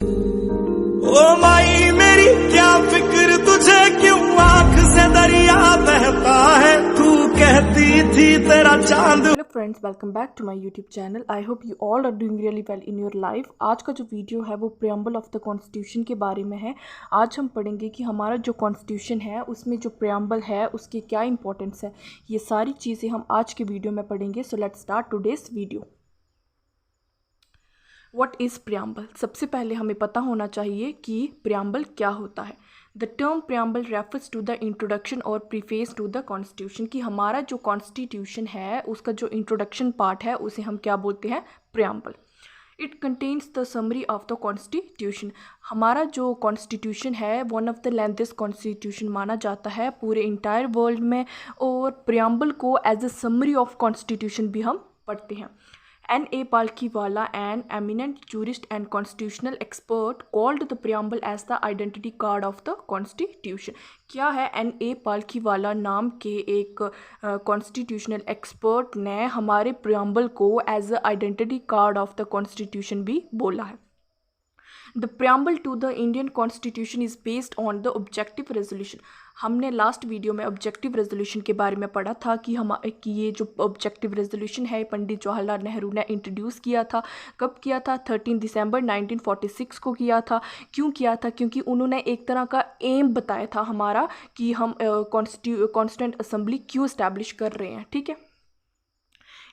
ओ माई मेरी क्या फिक्र तुझे, क्यों आंख से दरिया बहता है, तू कहती थी तेरा चांद। Hello friends, welcome back to my YouTube channel. I hope you all are doing really well in your life. आज का जो वीडियो है वो प्रियम्बल ऑफ द कॉन्स्टिट्यूशन के बारे में है। आज हम पढ़ेंगे कि हमारा जो कॉन्स्टिट्यूशन है उसमें जो प्रियम्बल है उसकी क्या इंपॉर्टेंस है। ये सारी चीज़ें हम आज के वीडियो में पढ़ेंगे। So let's start today's video. What is preamble? सबसे पहले हमें पता होना चाहिए कि प्रियम्बल क्या होता है। The term preamble refers to the introduction और प्रीफेस टू द कॉन्स्टिट्यूशन, कि हमारा जो कॉन्स्टिट्यूशन है उसका जो इंट्रोडक्शन पार्ट है उसे हम क्या बोलते हैं? Preamble. It contains the summary of the constitution. हमारा जो कॉन्स्टिट्यूशन है वन ऑफ द लेंथेस्ट कॉन्स्टिट्यूशन माना जाता है पूरे इंटायर वर्ल्ड में, और प्रियम्बल को as a summary of constitution भी हम पढ़ते हैं। N.A. Palkhiwala, an eminent jurist and constitutional expert, called the preamble as the identity card of the Constitution. क्या है? N.A. Palkhiwala नाम के एक कॉन्स्टिट्यूशनल एक्सपर्ट ने हमारे प्रियम्बल को as a identity card of the constitution भी बोला है। The preamble to the Indian constitution is based on the objective resolution. हमने लास्ट वीडियो में ऑब्जेक्टिव रेजोल्यूशन के बारे में पढ़ा था कि ये जो ऑब्जेक्टिव रेजोल्यूशन है पंडित जवाहरलाल नेहरू ने इंट्रोड्यूस किया था। कब किया था? 13 दिसंबर 1946 को किया था। क्यों किया था? क्योंकि उन्होंने एक तरह का एम बताया था हमारा कि हम कॉन्स्टिट्यूंट असेंबली क्यों इस्टेब्लिश कर रहे हैं। ठीक है।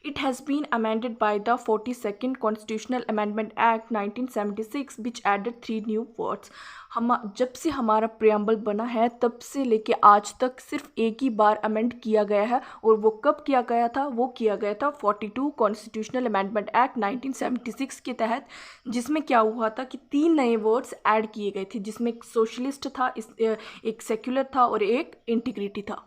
It has been amended by the 42nd Constitutional Amendment Act 1976 which added 3 new words. जब से हमारा प्रियम्बल बना है तब से लेके आज तक सिर्फ एक ही बार अमेंड किया गया है, और वो कब किया गया था? वो किया गया था 42 कॉन्स्टिट्यूशनल अमेंडमेंट एक्ट 1976 के तहत, जिसमें क्या हुआ था कि 3 नए वर्ड्स ऐड किए गए थे, जिसमें एक सोशलिस्ट था, एक सेक्युलर था और एक इंटीग्रिटी था।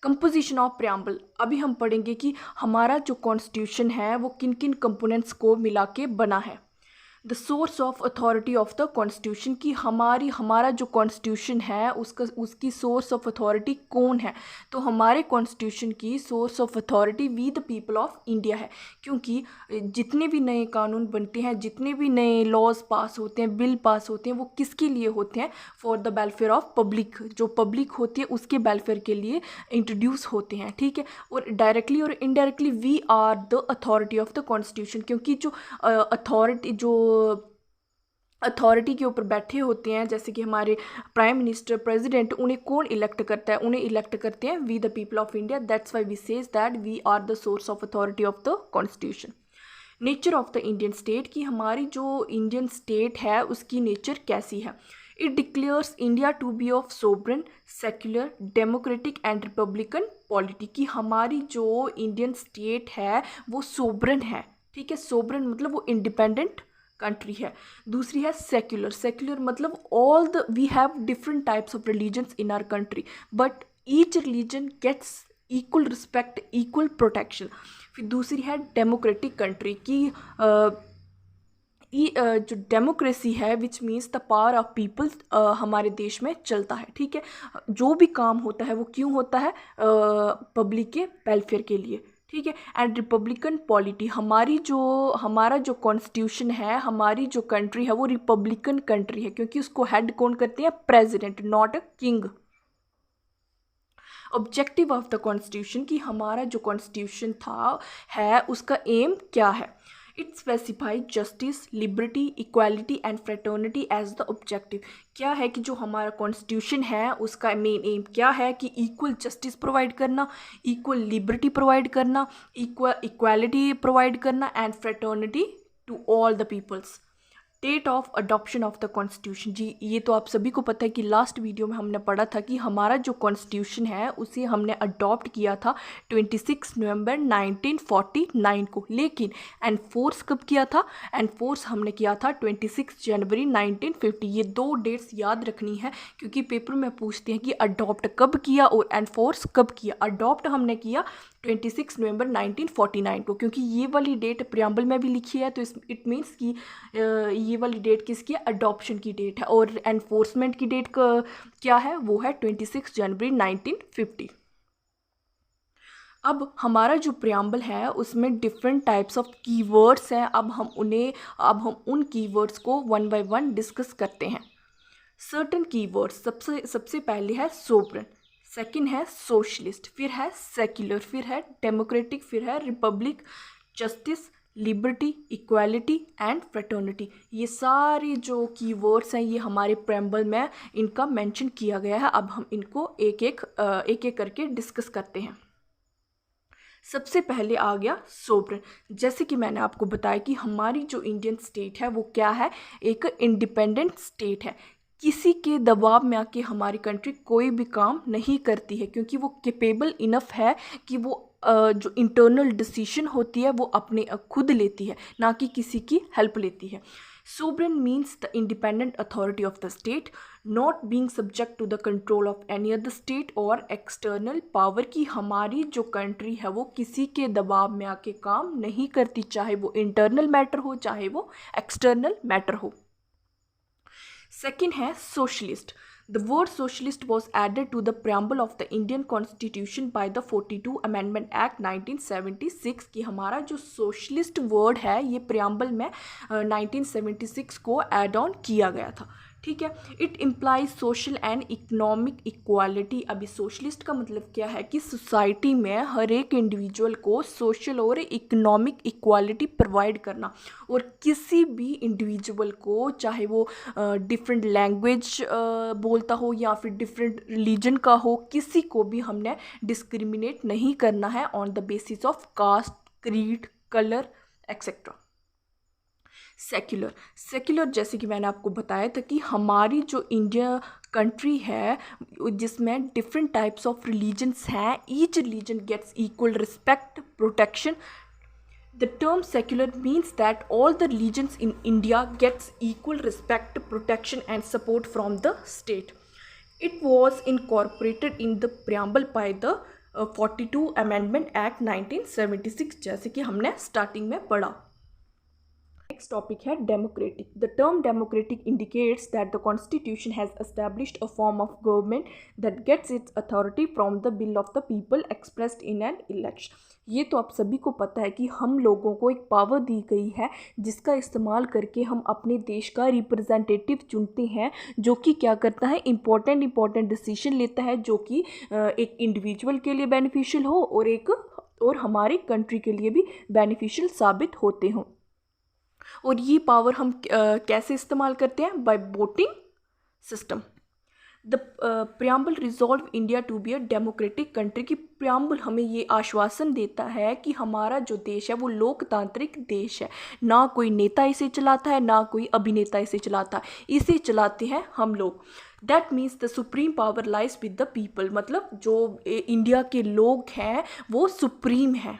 Composition of preamble. अभी हम पढ़ेंगे कि हमारा जो कॉन्स्टिट्यूशन है वो किन किन कंपोनेंट्स को मिला के बना है। The source of authority of the constitution, की हमारा जो कॉन्स्टिट्यूशन है उसकी सोर्स ऑफ अथॉरिटी कौन है? तो हमारे कॉन्स्टिट्यूशन की source of authority we the people of India है, क्योंकि जितने भी नए कानून बनते हैं, जितने भी नए लॉज पास होते हैं, बिल पास होते हैं, वो किसके लिए होते हैं? For the welfare of public. जो पब्लिक होती है उसके वेलफेयर के लिए इंट्रोड्यूस होते हैं। ठीक है। और डायरेक्टली और indirectly we are the authority of the constitution, क्योंकि जो अथॉरिटी के ऊपर बैठे होते हैं, जैसे कि हमारे प्राइम मिनिस्टर, प्रेसिडेंट, उन्हें कौन इलेक्ट करता है? उन्हें इलेक्ट करते हैं we the people of India. That's why we says that we are the source of authority of the constitution. Nature of the Indian state, की हमारी जो इंडियन स्टेट है उसकी नेचर कैसी है? It declares India to be of sovereign, secular, democratic and republican polity, की हमारी जो इंडियन स्टेट है वो सोवरेन है। ठीक है। सोवरेन मतलब वो इंडिपेंडेंट कंट्री है। दूसरी है सेक्युलर। सेक्युलर मतलब all the we have different types of religions in our country, but each religion gets equal respect, equal protection. फिर दूसरी है डेमोक्रेटिक कंट्री, की जो डेमोक्रेसी है which means the power of people हमारे देश में चलता है। ठीक है। जो भी काम होता है वो क्यों होता है? पब्लिक के वेलफेयर के लिए। ठीक है। एंड रिपब्लिकन पॉलिटी, हमारा जो कॉन्स्टिट्यूशन है, हमारी जो कंट्री है वो रिपब्लिकन कंट्री है, क्योंकि उसको हेड कौन करते हैं? President, not a king. Objective of the constitution, की हमारा जो कॉन्स्टिट्यूशन है उसका एम क्या है? It specify justice, liberty, equality and fraternity as the objective. क्या है कि जो हमारा कॉन्स्टिट्यूशन है उसका मेन एम क्या है? कि इक्वल जस्टिस प्रोवाइड करना, इक्वल लिबर्टी प्रोवाइड करना, इक्वालिटी प्रोवाइड करना and fraternity to all the peoples. Date of adoption of the constitution, जी ये तो आप सभी को पता है कि लास्ट वीडियो में हमने पढ़ा था कि हमारा जो कॉन्स्टिट्यूशन है उसे हमने अडॉप्ट किया था 26 नवंबर 1949 को, लेकिन एनफोर्स कब किया था? एनफोर्स हमने किया था 26 जनवरी 1950। ये 2 डेट्स याद रखनी है, क्योंकि पेपर में पूछते हैं कि अडॉप्ट कब किया और एनफोर्स कब किया। अडॉप्ट हमने किया 26 नवंबर 1949 को, क्योंकि ये वाली डेट प्रियम्बल में भी लिखी है, तो इट मीन्स कि ये वाली डेट किसकी है? अडॉप्शन की डेट है। और एनफोर्समेंट की डेट क्या है? वो है 26 जनवरी 1950। अब हमारा जो प्रियम्बल है उसमें डिफरेंट टाइप्स ऑफ कीवर्ड्स हैं। अब हम उन कीवर्ड्स को वन बाय वन डिस्कस करते हैं। सर्टेन कीवर्ड्स, सबसे पहले है सोवरेन, सेकंड है सोशलिस्ट, फिर है सेक्युलर, फिर है डेमोक्रेटिक, फिर है Republic, justice, liberty, equality and fraternity. ये सारे जो कीवर्ड्स हैं ये हमारे प्रियम्बल में इनका मेंशन किया गया है। अब हम इनको एक एक करके डिस्कस करते हैं। सबसे पहले आ गया सोवरेन। जैसे कि मैंने आपको बताया कि हमारी जो इंडियन स्टेट है वो क्या है, एक इंडिपेंडेंट स्टेट है। किसी के दबाव में आके हमारी कंट्री कोई भी काम नहीं करती है, क्योंकि वो कैपेबल इनफ है कि वो जो इंटरनल डिसीजन होती है वो अपने खुद लेती है, ना कि किसी की हेल्प लेती है। Sovereign means the independent authority of the state, not being subject to the control of any other state और एक्सटर्नल पावर। की हमारी जो कंट्री है वो किसी के दबाव में आके काम नहीं करती, चाहे वो इंटरनल मैटर हो चाहे वो एक्सटर्नल मैटर हो। सेकेंड है socialist. The word socialist was added to the preamble of the Indian Constitution by the 42 Amendment Act 1976। कि हमारा जो सोशलिस्ट वर्ड है ये प्रियम्बल में 1976 को एड ऑन किया गया था। ठीक है, it implies social and economic equality. अभी सोशलिस्ट का मतलब क्या है कि सोसाइटी में हर एक इंडिविजुअल को सोशल और इकोनॉमिक इक्वालिटी प्रोवाइड करना, और किसी भी इंडिविजुअल को चाहे वो डिफरेंट लैंग्वेज बोलता हो या फिर डिफरेंट रिलीजन का हो, किसी को भी हमने डिस्क्रिमिनेट नहीं करना है on the basis of caste, creed, colour etcetera. Secular जैसे कि मैंने आपको बताया था कि हमारी जो इंडिया कंट्री है जिसमें डिफरेंट टाइप्स ऑफ रिलीजन्स हैं, each religion gets equal respect, protection. The term secular means that all the religions in India gets equal respect, protection and support from the state. It was incorporated in the preamble by the 42 Amendment Act 1976, जैसे कि हमने starting में पढ़ा। Next topic है democratic. The term democratic indicates that the constitution has established a form of government that gets its authority from the will of the people expressed in an election. ये तो आप सभी को पता है कि हम लोगों को एक पावर दी गई है जिसका इस्तेमाल करके हम अपने देश का रिप्रेजेंटेटिव चुनते हैं, जो कि क्या करता है, इंपॉर्टेंट डिसीजन लेता है जो कि एक इंडिविजुअल के लिए बेनिफिशियल हो और हमारी कंट्री के लिए भी बेनिफिशियल साबित होते हों। और ये पावर हम कैसे इस्तेमाल करते हैं, by voting system. The preamble resolve India to be a democratic country. की प्रियम्बल हमें ये आश्वासन देता है कि हमारा जो देश है वो लोकतांत्रिक देश है, ना कोई नेता इसे चलाता है ना कोई अभिनेता इसे चलाता है, इसे चलाते हैं हम लोग। That means the supreme power lies with the people, मतलब जो इंडिया के लोग हैं वो सुप्रीम हैं।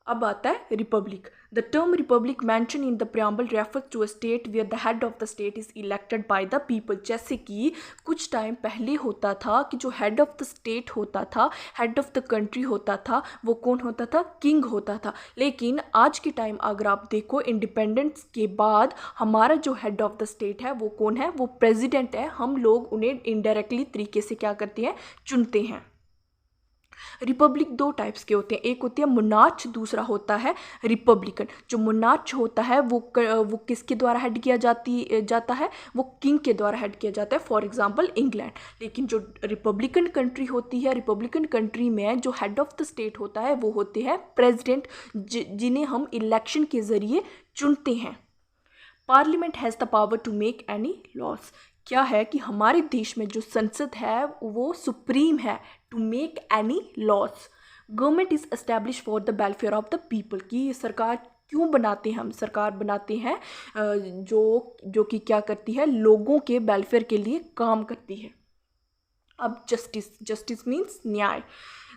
अब आता है republic. The term republic mention in the preamble refers to a state where the head of the state is elected by the people. जैसे कि कुछ टाइम पहले होता था कि जो हेड ऑफ द स्टेट होता था, हेड ऑफ द कंट्री होता था, वो कौन होता था, किंग होता था। लेकिन आज के टाइम अगर आप देखो, इंडिपेंडेंस के बाद हमारा जो हेड ऑफ द स्टेट है वो कौन है, वो प्रेसिडेंट है। हम लोग उन्हें इनडायरेक्टली तरीके से क्या करते हैं, चुनते हैं। रिपब्लिक दो टाइप्स के होते हैं, एक होती है मोनार्च, दूसरा होता है रिपब्लिकन। जो मोनार्च होता है वो किसके द्वारा हेड किया जाता है, वो किंग के द्वारा हेड किया जाता है, फॉर एग्जांपल इंग्लैंड। लेकिन जो रिपब्लिकन कंट्री होती है, रिपब्लिकन कंट्री में जो हेड ऑफ द स्टेट होता है वो होते हैं प्रेसिडेंट, जिन्हें हम इलेक्शन के ज़रिए चुनते हैं। Parliament has the power to make any laws. क्या है कि हमारे देश में जो संसद है वो सुप्रीम है, to make any laws. Government is establish for the welfare of the people. की सरकार क्यों बनाते हैं हम, सरकार बनाते हैं जो कि क्या करती है, लोगों के वेलफेयर के लिए काम करती है। अब जस्टिस मीन्स न्याय।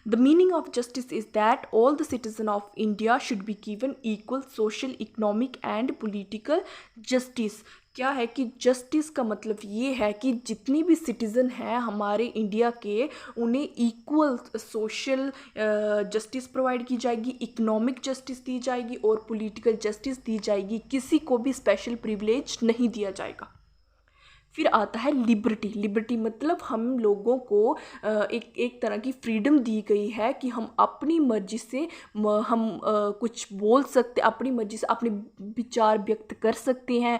The meaning of justice is that all the citizens of India should be given equal social, economic and political justice। क्या है कि जस्टिस का मतलब ये है कि जितनी भी सिटीज़न हैं हमारे इंडिया के, उन्हें इक्वल सोशल जस्टिस प्रोवाइड की जाएगी, इकोनॉमिक जस्टिस दी जाएगी और पॉलिटिकल जस्टिस दी जाएगी। किसी को भी स्पेशल प्रिविलेज नहीं दिया जाएगा। फिर आता है लिबर्टी। लिबर्टी मतलब हम लोगों को एक तरह की फ्रीडम दी गई है कि हम अपनी मर्जी से हम कुछ बोल सकते, अपनी मर्जी से अपने विचार व्यक्त कर सकते हैं,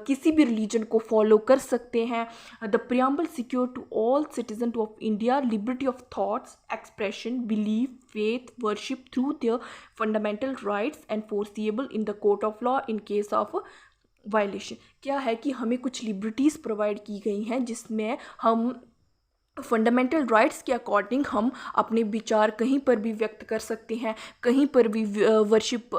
किसी भी रिलीजन को फॉलो कर सकते हैं। The preamble secure to all citizen of India liberty of thoughts, expression, belief, faith, worship through their fundamental rights enforceable in the court of law in case of violation. क्या है कि हमें कुछ liberties provide की गई हैं जिसमें हम फंडामेंटल राइट्स के अकॉर्डिंग हम अपने विचार कहीं पर भी व्यक्त कर सकते हैं, कहीं पर भी वर्शिप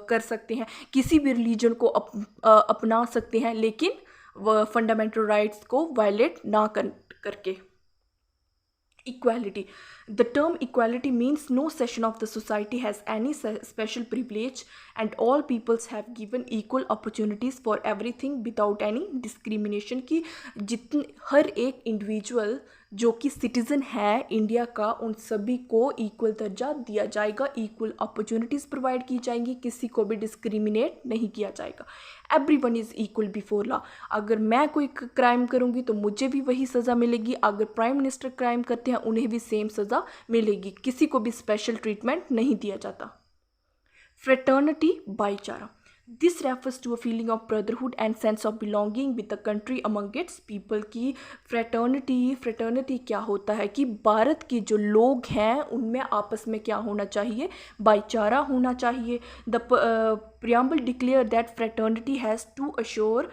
कर सकते हैं, किसी भी रिलीजन को अपना सकते हैं, लेकिन फंडामेंटल राइट्स को वायलेट ना करके। Equality. The term equality means no section of the society has any special privilege and all peoples have given equal opportunities for everything without any discrimination। कि जितने हर एक इंडिविजुअल जो कि सिटीज़न है India का, उन सभी को इक्वल दर्जा दिया जाएगा, इक्वल अपॉर्चुनिटीज़ प्रोवाइड की जाएंगी, किसी को भी डिस्क्रिमिनेट नहीं किया जाएगा। Everyone is equal before law. अगर मैं कोई क्राइम करूँगी तो मुझे भी वही सज़ा मिलेगी, अगर प्राइम मिनिस्टर क्राइम करते हैं उन्हें भी सेम सज़ा मिलेगी, किसी को भी स्पेशल ट्रीटमेंट नहीं दिया जाता। फ्रेटर्निटी, भाईचारा। This refers to a feeling of brotherhood and sense of belonging with the country among its people। की फ्रेटर्निटी क्या होता है कि भारत के जो लोग हैं उनमें आपस में क्या होना चाहिए, भाईचारा होना चाहिए। The preamble declare that fraternity has to assure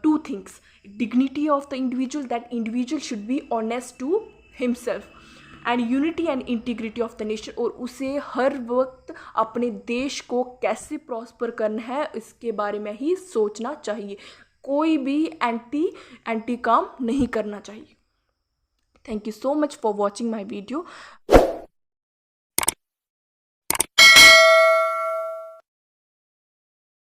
two things: dignity of the individual, that individual should be honest to himself, and unity and integrity of the nation, और उसे हर वक्त अपने देश को कैसे प्रॉस्पर करना है इसके बारे में ही सोचना चाहिए, कोई भी एंटी काम नहीं करना चाहिए। Thank you so much for watching my video.